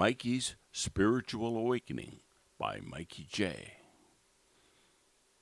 Mikey's Spiritual Awakening by Mikey J.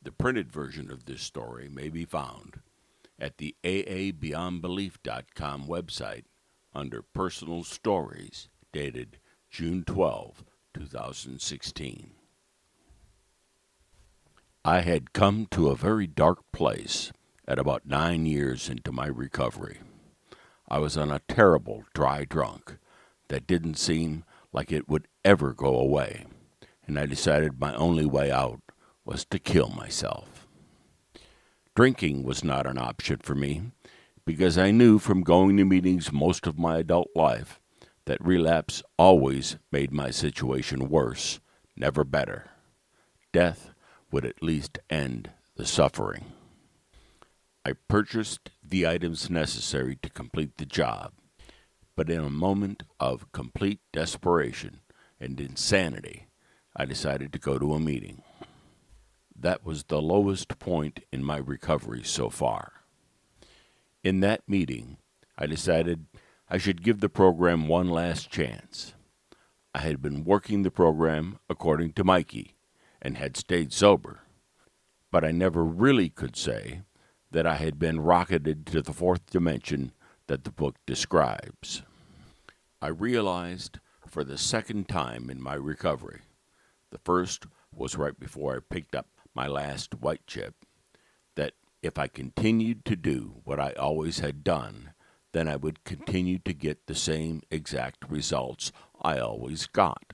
The printed version of this story may be found at the aabeyondbelief.com website under Personal Stories, dated June 12, 2016. I had come to a very dark place at about 9 years into my recovery. I was on a terrible dry drunk that didn't seem like it would ever go away, and I decided my only way out was to kill myself. Drinking was not an option for me, because I knew from going to meetings most of my adult life that relapse always made my situation worse, never better. Death would at least end the suffering. I purchased the items necessary to complete the job, but in a moment of complete desperation and insanity, I decided to go to a meeting. That was the lowest point in my recovery so far. In that meeting, I decided I should give the program one last chance. I had been working the program according to Mikey and had stayed sober, but I never really could say that I had been rocketed to the fourth dimension that the book describes. I realized for the second time in my recovery, the first was right before I picked up my last white chip, that if I continued to do what I always had done, then I would continue to get the same exact results I always got.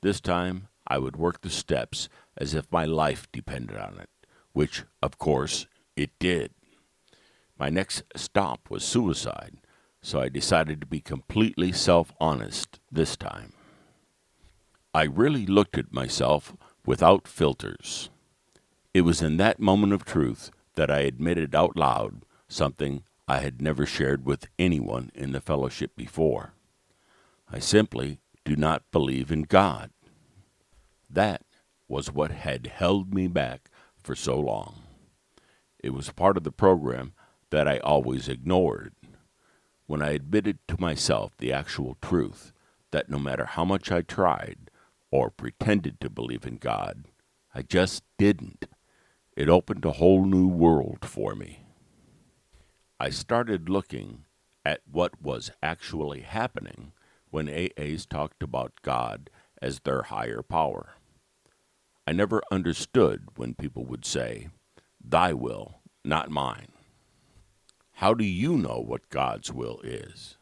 This time, I would work the steps as if my life depended on it, which, of course, it did. My next stop was suicide, so I decided to be completely self-honest this time. I really looked at myself without filters. It was in that moment of truth that I admitted out loud something I had never shared with anyone in the fellowship before. I simply do not believe in God. That was what had held me back for so long. It was part of the program that I always ignored. When I admitted to myself the actual truth, that no matter how much I tried or pretended to believe in God, I just didn't. It opened a whole new world for me. I started looking at what was actually happening when AAs talked about God as their higher power. I never understood when people would say, "Thy will, not mine." How do you know what God's will is?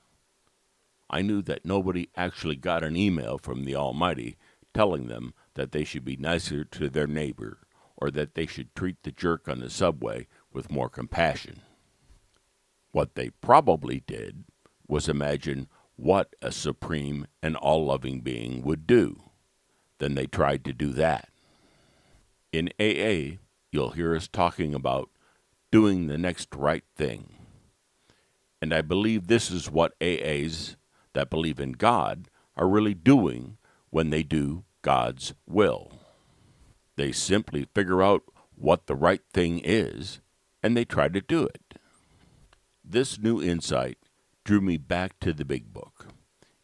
I knew that nobody actually got an email from the Almighty telling them that they should be nicer to their neighbor or that they should treat the jerk on the subway with more compassion. What they probably did was imagine what a supreme and all-loving being would do. Then they tried to do that. In AA, you'll hear us talking about doing the next right thing. And I believe this is what AAs that believe in God are really doing when they do God's will. They simply figure out what the right thing is, and they try to do it. This new insight drew me back to the big book.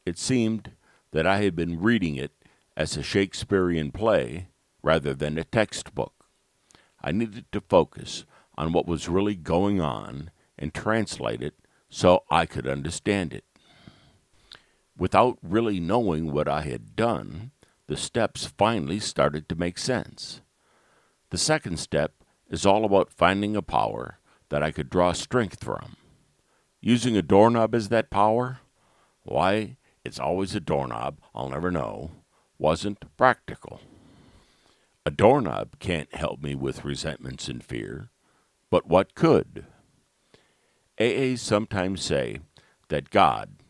It seemed that I had been reading it as a Shakespearean play rather than a textbook. I needed to focus on what was really going on and translate it so I could understand it. Without really knowing what I had done, the steps finally started to make sense. The second step is all about finding a power that I could draw strength from. Using a doorknob as that power? Why, it's always a doorknob, I'll never know, wasn't practical. A doorknob can't help me with resentments and fear, but what could? AAs sometimes say that God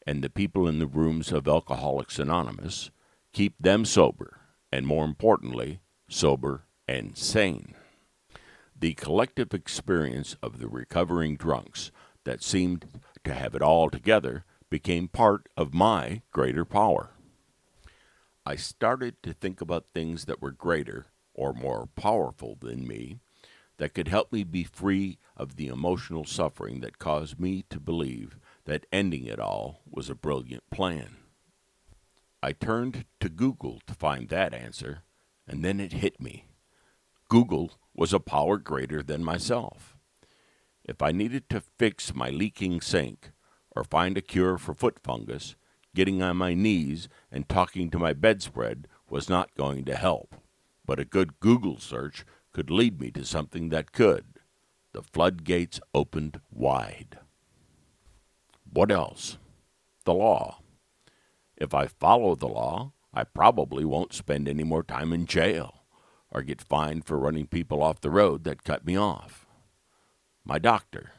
and the people in the rooms of Alcoholics Anonymous keep them sober, and more importantly, sober and sane. The collective experience of the recovering drunks that seemed to have it all together became part of my greater power. I started to think about things that were greater or more powerful than me that could help me be free of the emotional suffering that caused me to believe that ending it all was a brilliant plan. I turned to Google to find that answer, and then it hit me. Google was a power greater than myself. If I needed to fix my leaking sink or find a cure for foot fungus, getting on my knees and talking to my bedspread was not going to help. But a good Google search could lead me to something that could. The floodgates opened wide. What else? The law. If I follow the law, I probably won't spend any more time in jail or get fined for running people off the road that cut me off. My doctor.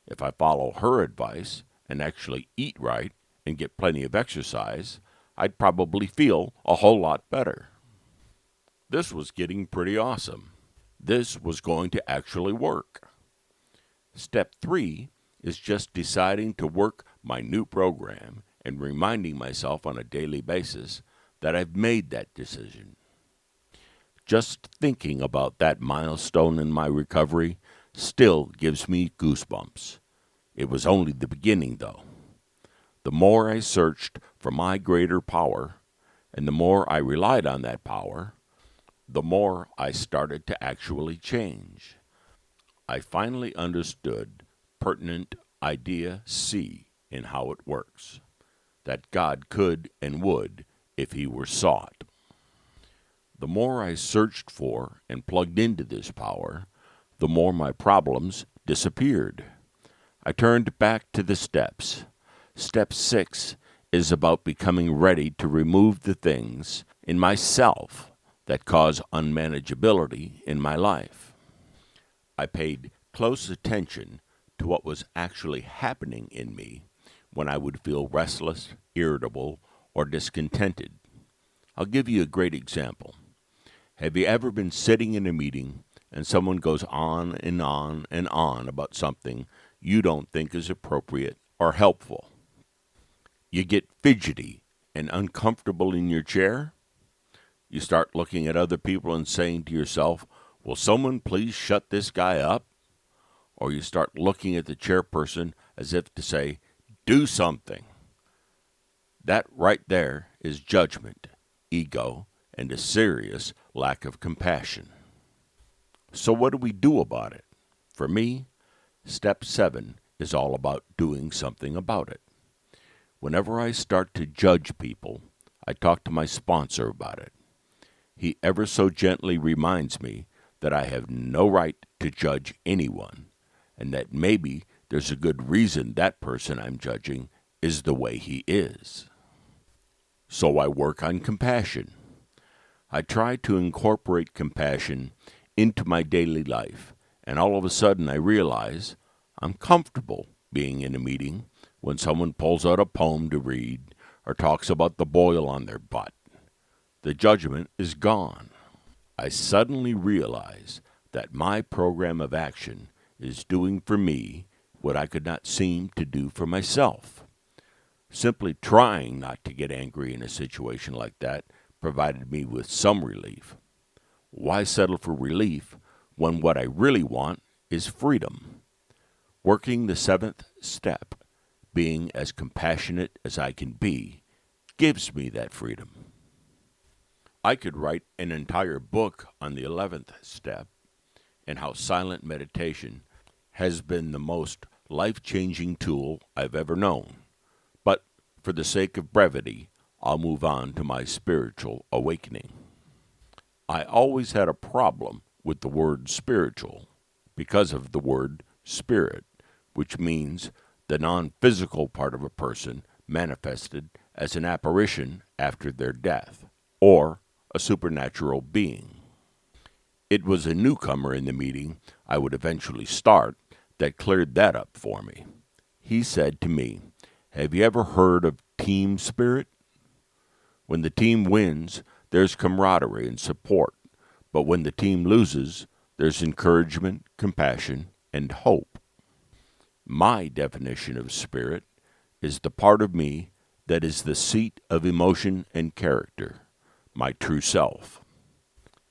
If I follow her advice and actually eat right and get plenty of exercise, I'd probably feel a whole lot better. This was getting pretty awesome. This was going to actually work. Step 3 is just deciding to work my new program and reminding myself on a daily basis that I've made that decision. Just thinking about that milestone in my recovery still gives me goosebumps. It was only the beginning, though. The more I searched for my greater power, and the more I relied on that power, the more I started to actually change. I finally understood pertinent idea C in how it works, that God could and would if he were sought. The more I searched for and plugged into this power, the more my problems disappeared. I turned back to the steps. Step 6 is about becoming ready to remove the things in myself that cause unmanageability in my life. I paid close attention to what was actually happening in me when I would feel restless, irritable, or discontented. I'll give you a great example. Have you ever been sitting in a meeting and someone goes on and on and on about something you don't think is appropriate or helpful? You get fidgety and uncomfortable in your chair. You start looking at other people and saying to yourself, will someone please shut this guy up? Or you start looking at the chairperson as if to say, do something. That right there is judgment, ego, and a serious lack of compassion. So what do we do about it? For me, step 7 is all about doing something about it. Whenever I start to judge people, I talk to my sponsor about it. He ever so gently reminds me that I have no right to judge anyone, and that maybe there's a good reason that person I'm judging is the way he is. So I work on compassion. I try to incorporate compassion into my daily life, and all of a sudden I realize I'm comfortable being in a meeting when someone pulls out a poem to read or talks about the boil on their butt. The judgment is gone. I suddenly realize that my program of action is doing for me what I could not seem to do for myself. Simply trying not to get angry in a situation like that provided me with some relief. Why settle for relief when what I really want is freedom? Working the 7th step, being as compassionate as I can be, gives me that freedom. I could write an entire book on the 11th step and how silent meditation has been the most life-changing tool I've ever known. But for the sake of brevity, I'll move on to my spiritual awakening. I always had a problem with the word spiritual because of the word spirit, which means the non-physical part of a person manifested as an apparition after their death, or a supernatural being. It was a newcomer in the meeting I would eventually start that cleared that up for me. He said to me, have you ever heard of team spirit? When the team wins, there's camaraderie and support, but when the team loses, there's encouragement, compassion, and hope. My definition of spirit is the part of me that is the seat of emotion and character, my true self.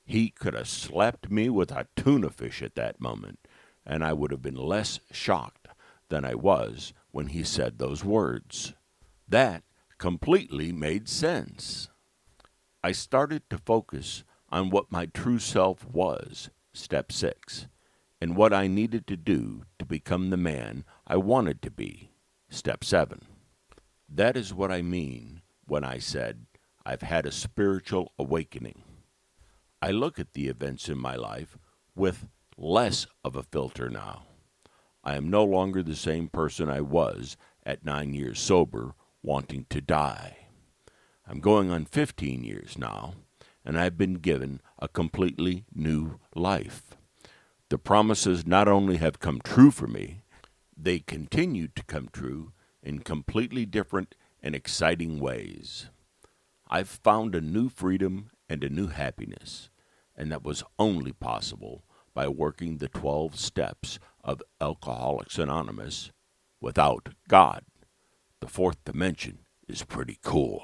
He could have slapped me with a tuna fish at that moment, and I would have been less shocked than I was when he said those words. That completely made sense. I started to focus on what my true self was, step 6, and what I needed to do to become the man I wanted to be, step 7. That is what I mean when I said I've had a spiritual awakening. I look at the events in my life with less of a filter now. I am no longer the same person I was at 9 years sober, wanting to die. I'm going on 15 years now, and I've been given a completely new life. The promises not only have come true for me, they continue to come true in completely different and exciting ways. I've found a new freedom and a new happiness, and that was only possible by working the 12 steps of Alcoholics Anonymous without God. The fourth dimension is pretty cool.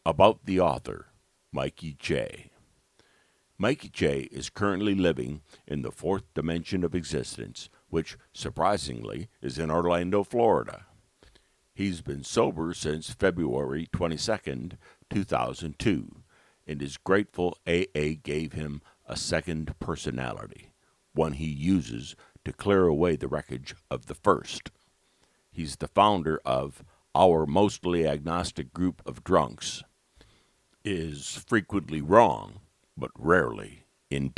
About the author, Mikey J. Mikey J is currently living in the fourth dimension of existence, which, surprisingly, is in Orlando, Florida. He's been sober since February 22nd, 2002, and is grateful AA gave him a second personality, one he uses to clear away the wreckage of the first. He's the founder of our mostly agnostic group of drunks, is frequently wrong, but rarely in